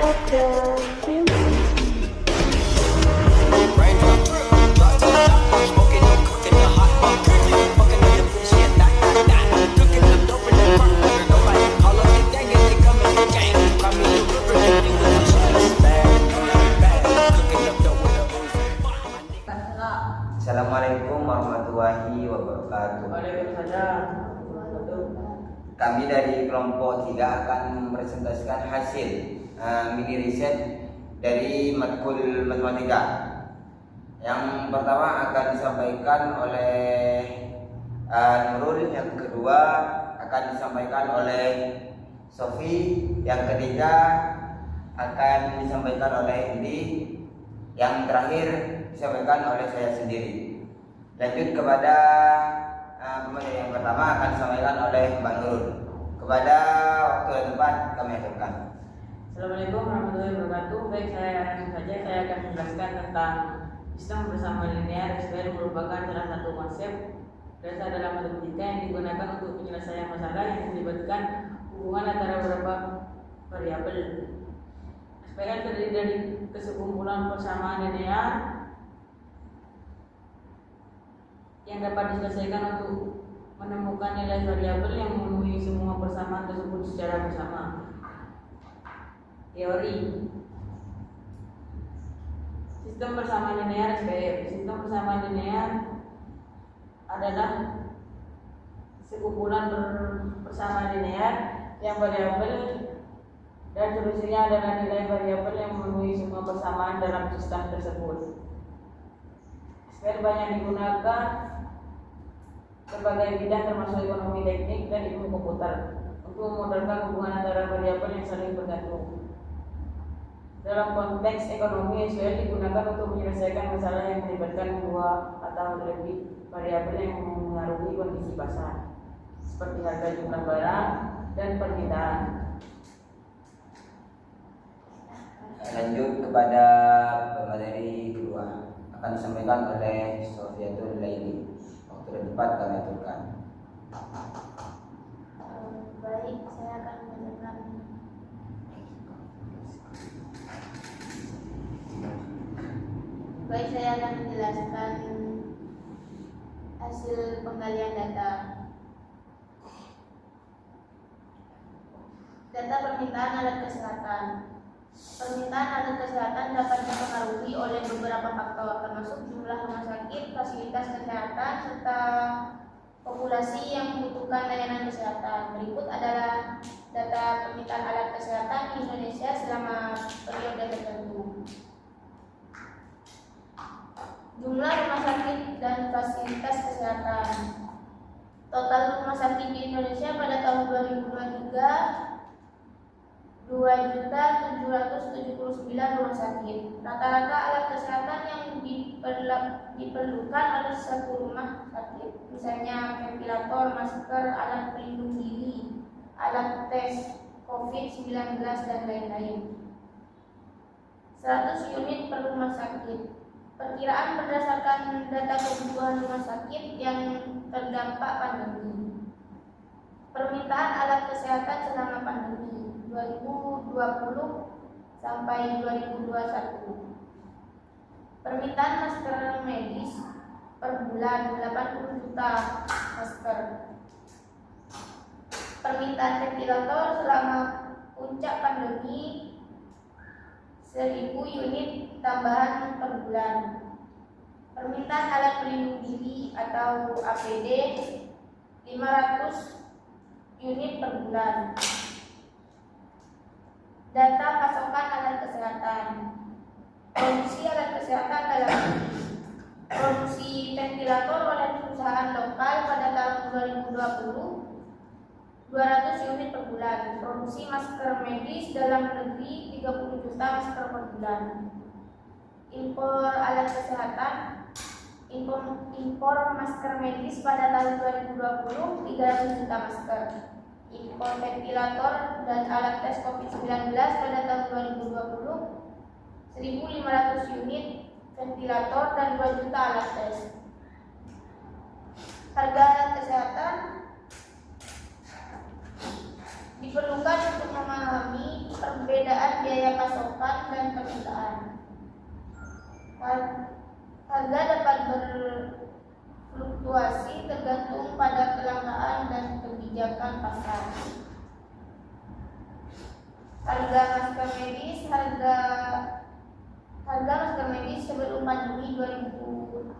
Assalamualaikum warahmatullahi wabarakatuh. Waalaikumsalam. Kami dari kelompok 3 akan mempresentasikan hasil mini riset dari matkul matematika. Yang pertama akan disampaikan oleh Nurul, yang kedua akan disampaikan oleh Sofi, yang ketiga akan disampaikan oleh Indi, yang terakhir disampaikan oleh saya sendiri. Lanjut kepada pemateri yang pertama akan disampaikan oleh Mbak Nurul. Kepada waktu dan tempat kami aturkan. Assalamualaikum warahmatullahi wabarakatuh. Baik, saya akan menjelaskan tentang sistem bersama linear SQL merupakan salah satu konsep dasar dalam matematika yang digunakan untuk penyelesaian masalah yang melibatkan hubungan antara beberapa variabel. SQL terdiri dari kesekumpulan persamaan linear yang dapat diselesaikan untuk menemukan nilai variabel yang memenuhi semua persamaan tersebut secara bersama. Teori sistem persamaan linear SQL. Sistem persamaan linear adalah sekumpulan persamaan linear yang variabel dan solusinya adalah nilai variabel yang memenuhi semua persamaan dalam sistem tersebut. SQL banyak digunakan sebagai bidang termasuk ekonomi teknik dan ilmu komputer untuk memodelkan hubungan antara variabel yang saling bergantung. Dalam konteks ekonomi, SQL digunakan untuk menyelesaikan masalah yang melibatkan dua atau lebih variabel yang mengaruhi kondisi pasar, seperti harga jumlah barang dan permintaan. Lanjut kepada pemateri kedua akan disampaikan oleh Sofiatul Laili. Waktu dan tempat kami aturkan. Baik, saya akan menjelaskan. Saya akan menjelaskan hasil penggalian data. Data permintaan alat kesehatan. Permintaan alat kesehatan dapat dipengaruhi oleh beberapa faktor, termasuk jumlah rumah sakit, fasilitas kesehatan, serta populasi yang membutuhkan layanan kesehatan. Berikut adalah data permintaan alat kesehatan di Indonesia selama periode tertentu. Jumlah rumah sakit dan fasilitas kesehatan. Total rumah sakit di Indonesia pada tahun 2023 2.779 rumah sakit. Rata-rata alat kesehatan yang diperlukan oleh satu rumah sakit, misalnya ventilator, masker, alat pelindung diri, alat tes COVID-19 dan lain-lain. 100 unit per rumah sakit. Perkiraan berdasarkan data kebutuhan rumah sakit yang terdampak pandemi. Permintaan alat kesehatan selama pandemi 2020 sampai 2021. Permintaan masker medis per bulan 80 juta masker. Permintaan ventilator selama puncak pandemi 1000 unit tambahan per bulan. Permintaan alat pelindung diri atau APD 500 unit per bulan. Data pasokan alat kesehatan. Produksi alat kesehatan dalam negeri. Produksi ventilator oleh perusahaan lokal pada tahun 2020 200 unit per bulan. Produksi masker medis dalam negeri 30 juta masker per bulan. Impor alat kesehatan. Impor masker medis pada tahun 2020 300 juta masker. Impor ventilator dan alat tes COVID-19 pada tahun 2020 1.500 unit ventilator dan 2 juta alat tes. Harga alat kesehatan diperlukan untuk memahami perbedaan biaya pasokan dan permintaan. Harga dapat berfluktuasi tergantung pada kelangkaan dan kebijakan pasar. Harga masker medis sebelum pandemi 2019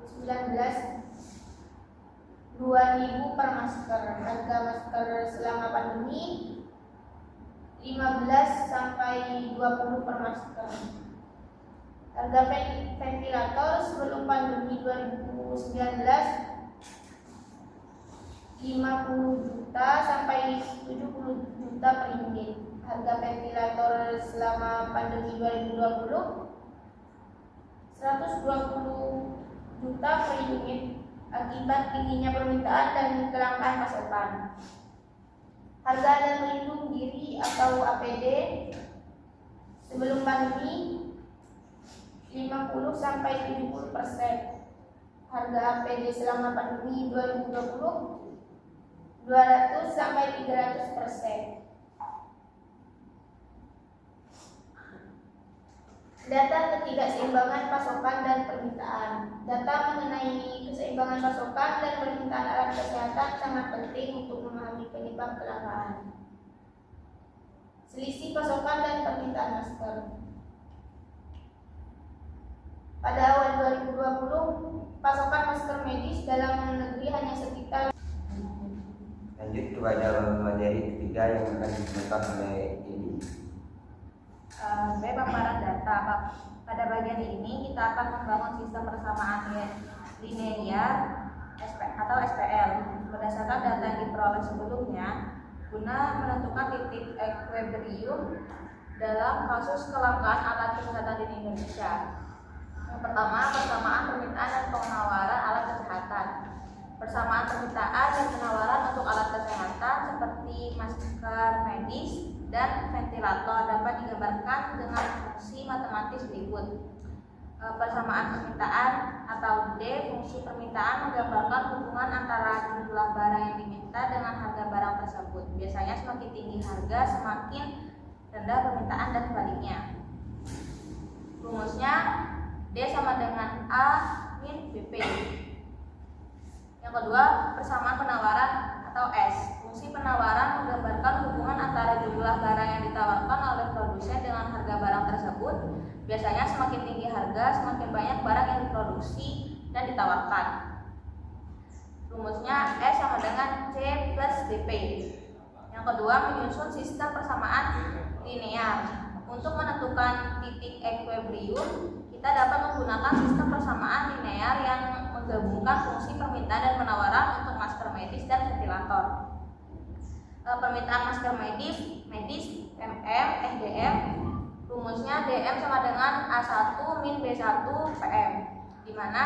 2.000 per masker. Harga masker selama pandemi 15 sampai 20 per masker. Harga ventilator sebelum pandemi 2019 50 juta sampai 70 juta per unit. Harga ventilator selama pandemi 2020 120 juta per unit akibat tingginya permintaan dan kelangkaan pasokan. Harga alat pelindung diri atau APD sebelum pandemi 50 sampai 70%. Harga APD selama pandemi 2020 200 sampai 300%. Data ketidakseimbangan pasokan dan permintaan. Data mengenai keseimbangan pasokan dan permintaan alat kesehatan sangat penting untuk memahami penyebab kelangkaan. Selisih pasokan dan permintaan masker. Pada awal 2020, pasokan masker medis dalam negeri hanya sekitar. Lanjut kepada materi ketiga yang akan disampaikan oleh ini. Paparan data. Pada bagian ini kita akan membangun sistem persamaan linear atau SPL berdasarkan data yang diperoleh sebelumnya guna menentukan titik equilibrium dalam kasus kelangkaan alat kesehatan di Indonesia. Yang pertama, persamaan permintaan dan penawaran alat kesehatan. Persamaan permintaan dan penawaran untuk alat kesehatan seperti masker medis dan ventilator dapat digambarkan dengan fungsi matematis berikut. Persamaan permintaan atau D, fungsi permintaan menggambarkan hubungan antara jumlah barang yang diminta dengan harga barang tersebut. Biasanya semakin tinggi harga, semakin rendah permintaan dan sebaliknya. Rumusnya D sama dengan A min BP. Yang kedua, persamaan penawaran atau S. Fungsi penawaran menggambarkan hubungan antara jumlah barang yang ditawarkan oleh produsen dengan harga barang tersebut. Biasanya semakin tinggi harga, semakin banyak barang yang diproduksi dan ditawarkan. Rumusnya S sama dengan C plus DP. Yang kedua, menyusun sistem persamaan linear. Untuk menentukan titik equilibrium, kita dapat menggunakan sistem persamaan linear yang menggabungkan fungsi permintaan dan penawaran untuk masker medis dan ventilator. Permintaan masker medis MM, SDM, rumusnya DM sama dengan A1 min B1 PM, di mana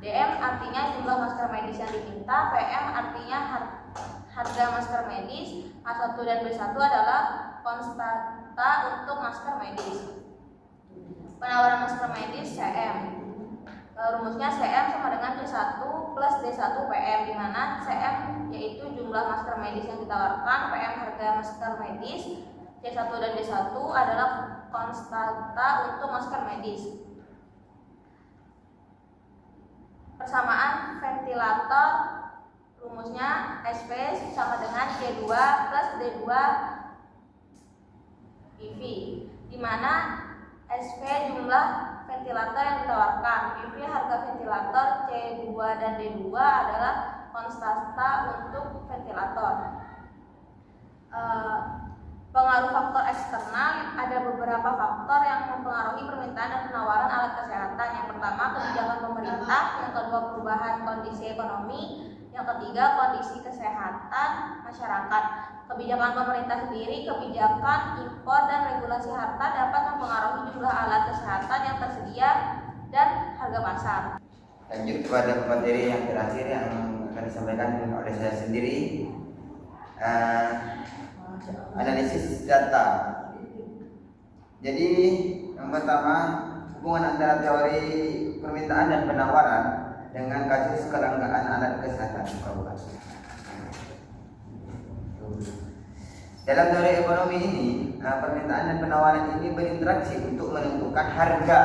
DM artinya jumlah masker medis yang diminta, PM artinya harga masker medis, A1 dan B1 adalah konstanta untuk masker medis. Penawaran masker medis CM. Rumusnya CM sama dengan C1 plus D1 PM, di mana CM yaitu jumlah masker medis yang ditawarkan, PM harga masker medis, C1 dan D1 adalah konstanta untuk masker medis. Persamaan ventilator, rumusnya SP sama dengan C2 plus D2 PV, di mana SP jumlah ventilator yang ditawarkan, PV harga ventilator, C2 dan D2 adalah konstanta untuk ventilator. Pengaruh faktor eksternal, ada beberapa faktor yang mempengaruhi permintaan dan penawaran alat kesehatan. Yang pertama, kebijakan pemerintah. Yang kedua, perubahan kondisi ekonomi. Yang ketiga, kondisi kesehatan masyarakat. Kebijakan pemerintah sendiri, kebijakan impor dan regulasi harta dapat mempengaruhi jumlah alat kesehatan yang tersedia dan harga pasar. Lanjut kepada materi yang terakhir yang akan disampaikan oleh saya sendiri, analisis data. Jadi yang pertama, hubungan antara teori permintaan dan penawaran dengan kasus kelangkaan alat kesehatan. Dalam teori ekonomi ini, permintaan dan penawaran ini berinteraksi untuk menentukan harga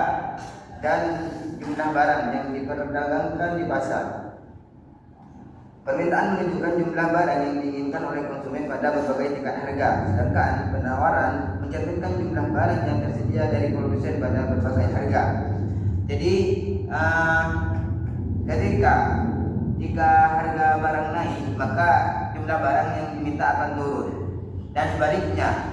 dan jumlah barang yang diperdagangkan di pasar. Permintaan menunjukkan jumlah barang yang diinginkan oleh konsumen pada berbagai tingkat harga, sedangkan penawaran mencerminkan jumlah barang yang tersedia dari produsen pada berbagai harga. Jadi, jika harga barang naik, maka jumlah barang yang diminta akan turun. Dan sebaliknya,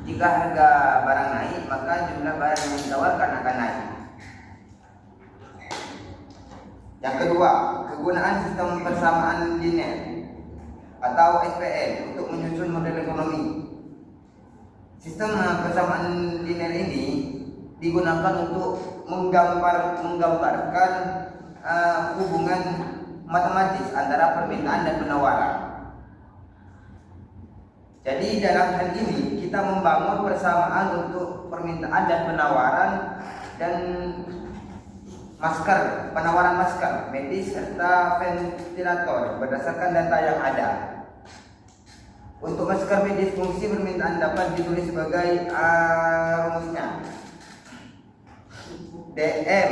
jika harga barang naik, maka jumlah barang yang ditawarkan akan naik. Yang kedua, kegunaan sistem persamaan linear atau SPL untuk menyusun model ekonomi. Sistem persamaan linear ini digunakan untuk menggambarkan hubungan matematis antara permintaan dan penawaran. Jadi dalam hal ini kita membangun persamaan untuk permintaan dan penawaran dan penawaran masker, medis serta ventilator berdasarkan data yang ada. Untuk masker medis, fungsi permintaan dapat ditulis sebagai rumusnya DM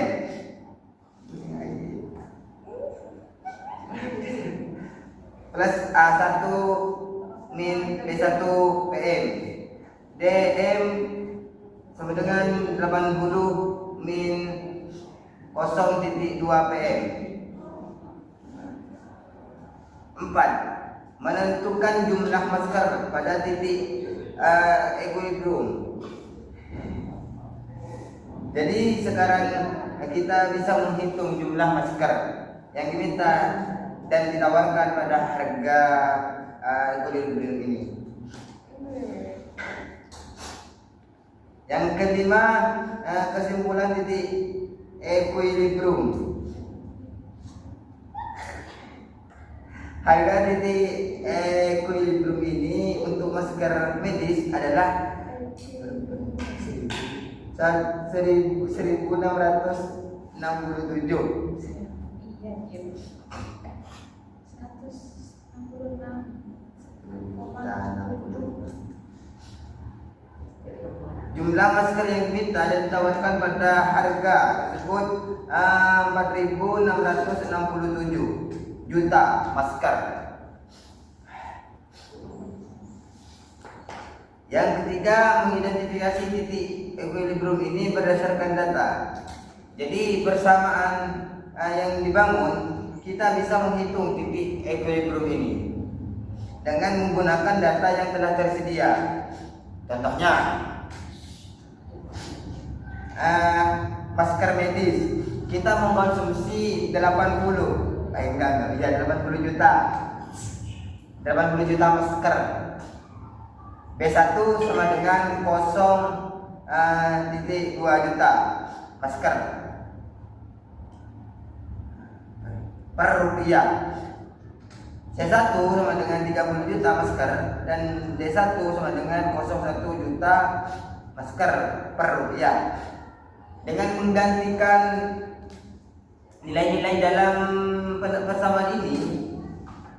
plus A1 min B1 PM. DM sama dengan 80 min 0.2 PM. 4. Menentukan jumlah masker pada titik equilibrium. Jadi sekarang kita bisa menghitung jumlah masker yang diminta dan ditawarkan pada harga equilibrium ini. Yang kelima, kesimpulan titik equilibrium. Harga titik equilibrium ini untuk masker medis adalah 1667. Jumlah masker yang diminta dan ditawarkan pada harga tersebut 4.667 juta masker. Yang ketiga, mengidentifikasi titik equilibrium ini berdasarkan data. Jadi persamaan yang dibangun, kita bisa menghitung titik equilibrium ini dengan menggunakan data yang telah tersedia. Contohnya, masker medis kita mengkonsumsi 80 juta 80 juta masker. B1 sama dengan 0.2 juta masker per rupiah. C1 sama dengan 30 juta masker dan D1 sama dengan 0,1 juta masker per rupiah. Dengan menggantikan nilai-nilai dalam persamaan ini,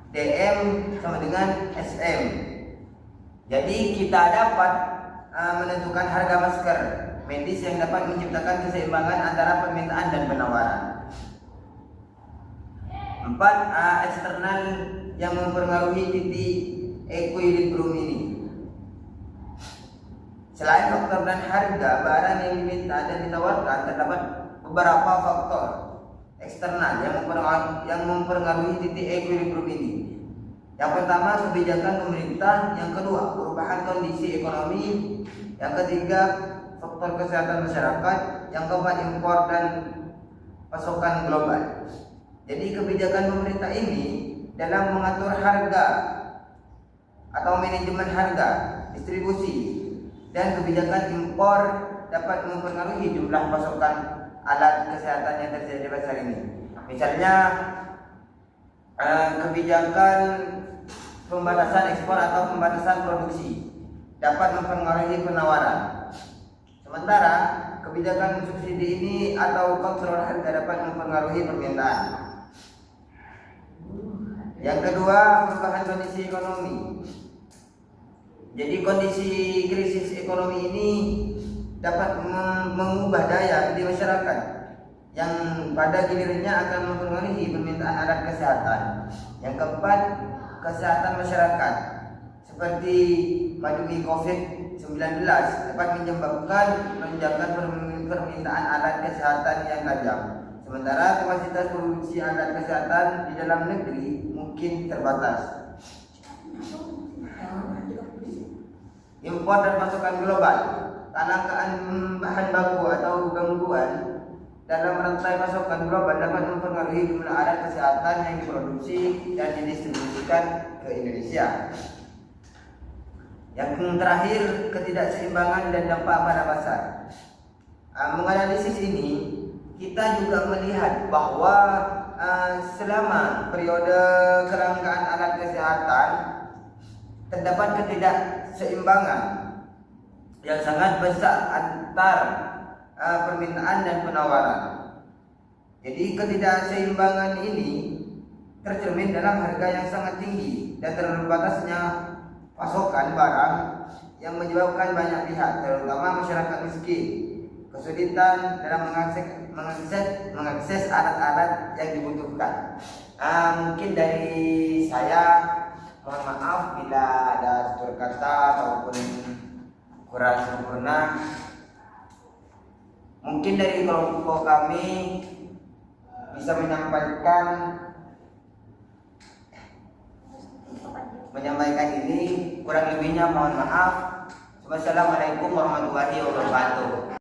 DM sama dengan SM. Jadi kita dapat menentukan harga masker medis yang dapat menciptakan keseimbangan antara permintaan dan penawaran. 4. Eksternal yang mempengaruhi titik equilibrium ini. Selain faktor dan harga barang yang diminta dan ditawarkan, terdapat beberapa faktor eksternal yang mempengaruhi titik equilibrium ini. Yang pertama, kebijakan pemerintah. Yang kedua, perubahan kondisi ekonomi. Yang ketiga, faktor kesehatan masyarakat. Yang keempat, impor dan pasokan global. Jadi kebijakan pemerintah ini dalam mengatur harga atau manajemen harga, distribusi, dan kebijakan impor dapat mempengaruhi jumlah pasokan alat kesehatan yang tersedia di pasar ini. Misalnya kebijakan pembatasan ekspor atau pembatasan produksi dapat mempengaruhi penawaran. Sementara kebijakan subsidi ini atau kontrol harga dapat mempengaruhi permintaan. Yang kedua, perubahan kondisi ekonomi. Jadi kondisi krisis ekonomi ini dapat mengubah daya beli masyarakat yang pada gilirannya akan mempengaruhi permintaan alat kesehatan. Yang keempat, kesehatan masyarakat seperti pandemi COVID-19 dapat menyebabkan lonjakan permintaan alat kesehatan yang tajam. Sementara kapasitas produksi alat kesehatan di dalam negeri mungkin terbatas. Impor dan pasokan global, kelangkaan bahan baku atau gangguan dalam rantai pasokan global dapat mempengaruhi jumlah alat kesehatan yang diproduksi dan didistribusikan ke Indonesia. Yang terakhir, ketidakseimbangan dan dampak pada pasar. Menganalisis ini, kita juga melihat bahwa selama periode kelangkaan alat kesehatan terdapat ketidakseimbangan yang sangat besar antar permintaan dan penawaran. Jadi ketidakseimbangan ini tercermin dalam harga yang sangat tinggi dan terlalu batasnya pasokan barang yang menyebabkan banyak pihak, terutama masyarakat miskin, kesulitan dalam mengakses alat-alat yang dibutuhkan. Mungkin dari saya, mohon maaf bila ada tutur kata ataupun kurang sempurna. Mungkin dari kelompok kami bisa menyampaikan ini, kurang lebihnya mohon maaf. Wassalamualaikum warahmatullahi wabarakatuh.